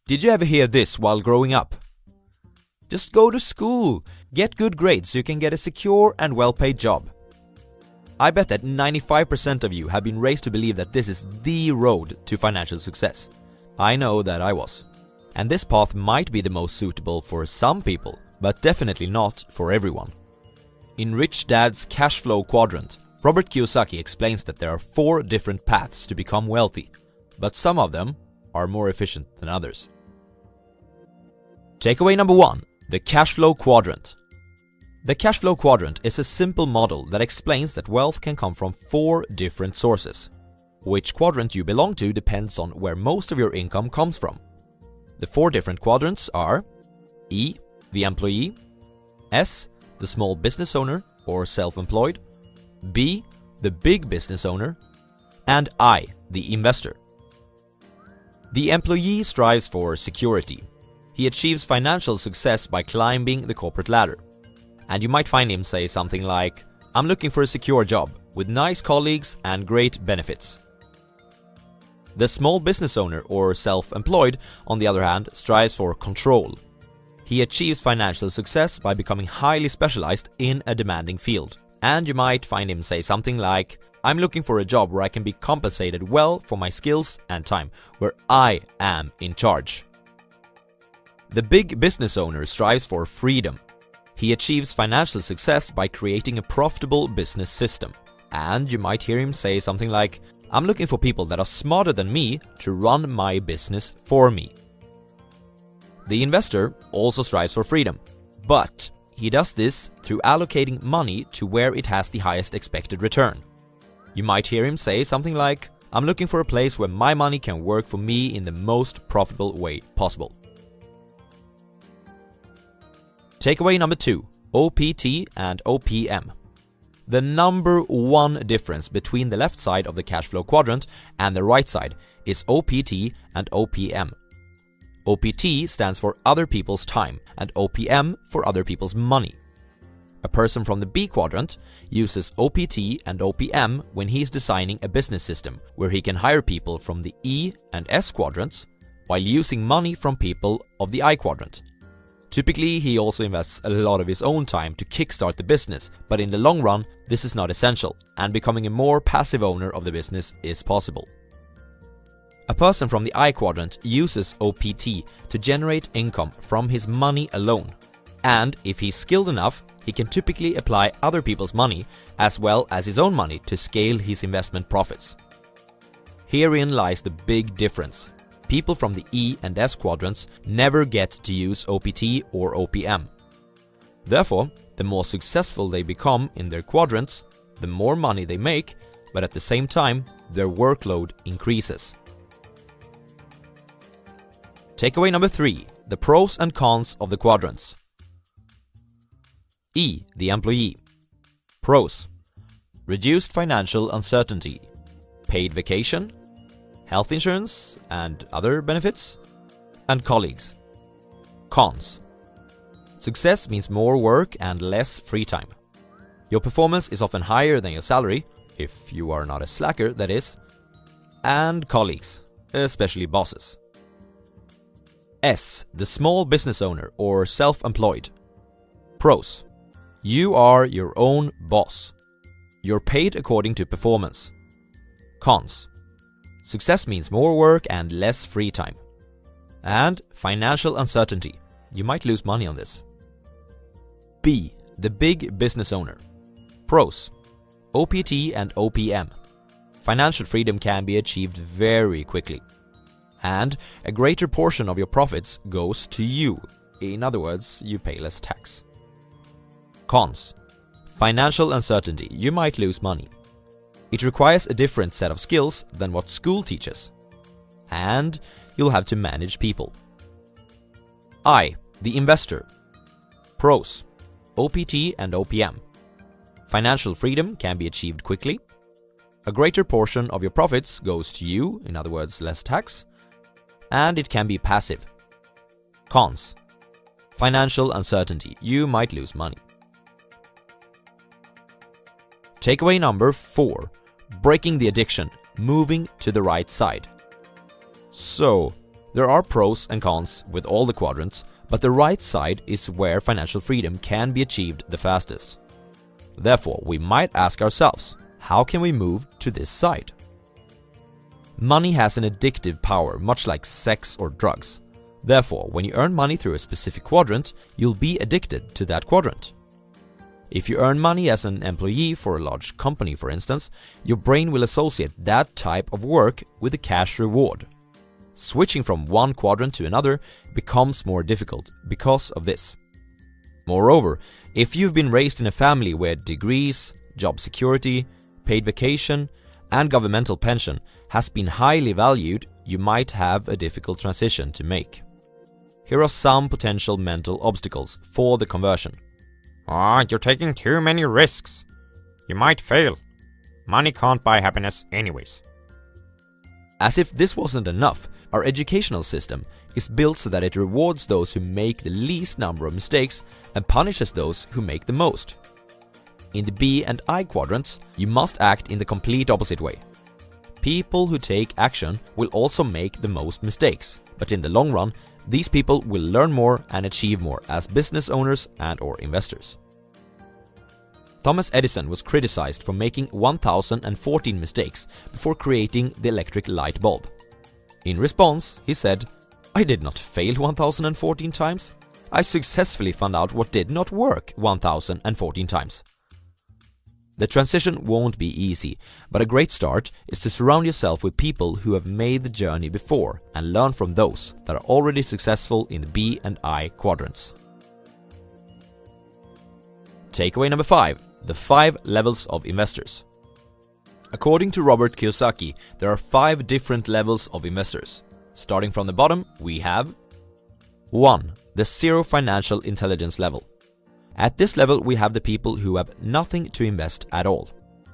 Did you ever hear this while growing up? Just go to school, get good grades so you can get a secure and well-paid job. I bet that 95% of you have been raised to believe that this is the road to financial success. I know that I was. And this path might be the most suitable for some people, but definitely not for everyone. In Rich Dad's Cashflow Quadrant, Robert Kiyosaki explains that there are 4 different paths to become wealthy, but some of them are more efficient than others. Takeaway number 1. The Cashflow Quadrant. The Cashflow Quadrant is a simple model that explains that wealth can come from 4 different sources. Which quadrant you belong to depends on where most of your income comes from. The 4 different quadrants are E, the employee, S, the small business owner or self-employed, B, the big business owner, and I, the investor. The employee strives for security. He achieves financial success by climbing the corporate ladder. And you might find him say something like, "I'm looking for a secure job with nice colleagues and great benefits." The small business owner or self-employed, on the other hand, strives for control. He achieves financial success by becoming highly specialized in a demanding field. And you might find him say something like, "I'm looking for a job where I can be compensated well for my skills and time, where I am in charge." The big business owner strives for freedom. He achieves financial success by creating a profitable business system. And you might hear him say something like, "I'm looking for people that are smarter than me to run my business for me." The investor also strives for freedom, but he does this through allocating money to where it has the highest expected return. You might hear him say something like, "I'm looking for a place where my money can work for me in the most profitable way possible." Takeaway number 2. OPT and OPM. The number 1 difference between the left side of the Cashflow Quadrant and the right side is OPT and OPM. OPT stands for other people's time and OPM for other people's money. A person from the B quadrant uses OPT and OPM when he is designing a business system where he can hire people from the E and S quadrants while using money from people of the I quadrant. Typically, he also invests a lot of his own time to kickstart the business, but in the long run, this is not essential, and becoming a more passive owner of the business is possible. A person from the I quadrant uses OPT to generate income from his money alone, and if he's skilled enough, he can typically apply other people's money as well as his own money to scale his investment profits. Herein lies the big difference. People from the E and S quadrants never get to use OPT or OPM. Therefore, the more successful they become in their quadrants, the more money they make, but at the same time, their workload increases. Takeaway number 3. The pros and cons of the quadrants. E, the employee. Pros: reduced financial uncertainty, paid vacation, health insurance and other benefits, and colleagues. Cons: success means more work and less free time. Your performance is often higher than your salary, if you are not a slacker, that is, and colleagues, especially bosses. S, the small business owner or self-employed. Pros: you are your own boss. You're paid according to performance. Cons: success means more work and less free time. And financial uncertainty. You might lose money on this. B, the big business owner. Pros: OPT and OPM. Financial freedom can be achieved very quickly. And a greater portion of your profits goes to you. In other words, you pay less tax. Cons: financial uncertainty. You might lose money. It requires a different set of skills than what school teaches. And you'll have to manage people. I, the investor. Pros: OPT and OPM. Financial freedom can be achieved quickly. A greater portion of your profits goes to you, in other words, less tax. And it can be passive. Cons: financial uncertainty. You might lose money. Takeaway number 4. Breaking the addiction, moving to the right side. So, There are pros and cons with all the quadrants, but the right side is where financial freedom can be achieved the fastest. Therefore, we might ask ourselves, how can we move to this side? Money has an addictive power, much like sex or drugs. Therefore, when you earn money through a specific quadrant, you'll be addicted to that quadrant. If you earn money as an employee for a large company, for instance, your brain will associate that type of work with a cash reward. Switching from one quadrant to another becomes more difficult because of this. Moreover, if you've been raised in a family where degrees, job security, paid vacation, and governmental pension has been highly valued, you might have a difficult transition to make. Here are some potential mental obstacles for the conversion. You're taking too many risks. You might fail. Money can't buy happiness anyways. As if this wasn't enough, our educational system is built so that it rewards those who make the least number of mistakes and punishes those who make the most. In the B and I quadrants, you must act in the complete opposite way. People who take action will also make the most mistakes, but in the long run, these people will learn more and achieve more as business owners and/or investors. Thomas Edison was criticized for making 1014 mistakes before creating the electric light bulb. In response, he said, "I did not fail 1014 times. I successfully found out what did not work 1014 times." The transition won't be easy, but a great start is to surround yourself with people who have made the journey before and learn from those that are already successful in the B and I quadrants. Takeaway number 5. The 5 levels of investors. According to Robert Kiyosaki, there are 5 different levels of investors. Starting from the bottom, we have 1. The zero financial intelligence level. At this level, we have the people who have nothing to invest at all.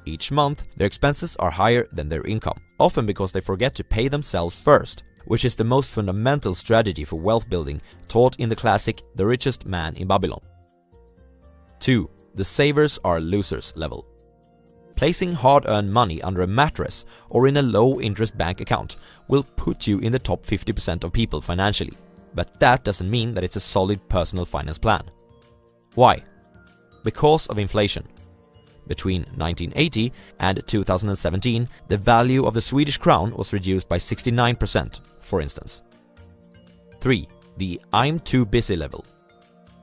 Each month, their expenses are higher than their income, often because they forget to pay themselves first, which is the most fundamental strategy for wealth building taught in the classic The Richest Man in Babylon. 2. The savers are losers level. Placing hard-earned money under a mattress or in a low-interest bank account will put you in the top 50% of people financially, but that doesn't mean that it's a solid personal finance plan. Why? Because of inflation. Between 1980 and 2017, the value of the Swedish crown was reduced by 69%, for instance. 3. The I'm too busy level.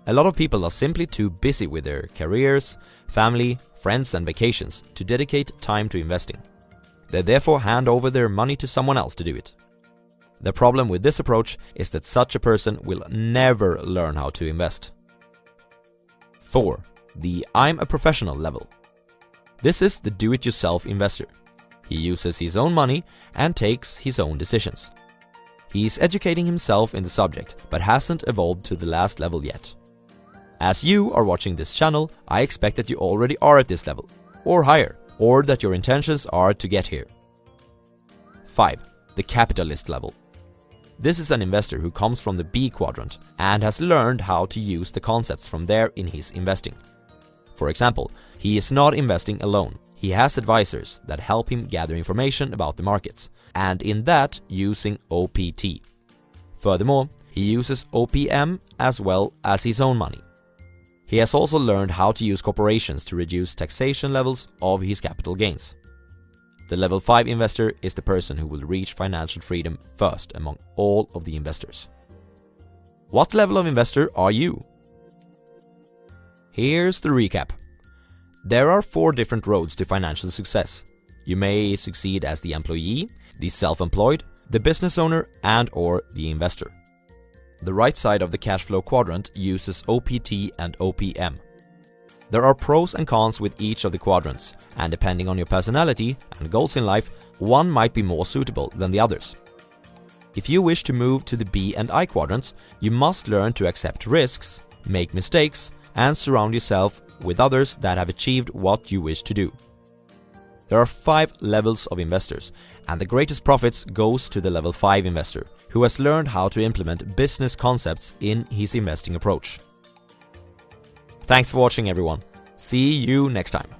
A lot of people are simply too busy with their careers, family, friends and vacations to dedicate time to investing. They therefore hand over their money to someone else to do it. The problem with this approach is that such a person will never learn how to invest. 4. The I'm a professional level. This is the do-it-yourself investor. He uses his own money and takes his own decisions. He is educating himself in the subject, but hasn't evolved to the last level yet. As you are watching this channel, I expect that you already are at this level, or higher, or that your intentions are to get here. 5. The capitalist level. This is an investor who comes from the B quadrant and has learned how to use the concepts from there in his investing. For example, he is not investing alone. He has advisors that help him gather information about the markets, and in that using OPT. Furthermore, he uses OPM as well as his own money. He has also learned how to use corporations to reduce taxation levels of his capital gains. The level 5 investor is the person who will reach financial freedom first among all of the investors. What level of investor are you? Here's the recap. There are 4 different roads to financial success. You may succeed as the employee, the self-employed, the business owner, and/or the investor. The right side of the Cashflow Quadrant uses OPT and OPM. There are pros and cons with each of the quadrants, and depending on your personality and goals in life, one might be more suitable than the others. If you wish to move to the B and I quadrants, you must learn to accept risks, make mistakes, and surround yourself with others that have achieved what you wish to do. There are 5 levels of investors, and the greatest profits goes to the level 5 investor, who has learned how to implement business concepts in his investing approach. Thanks for watching, everyone. See you next time.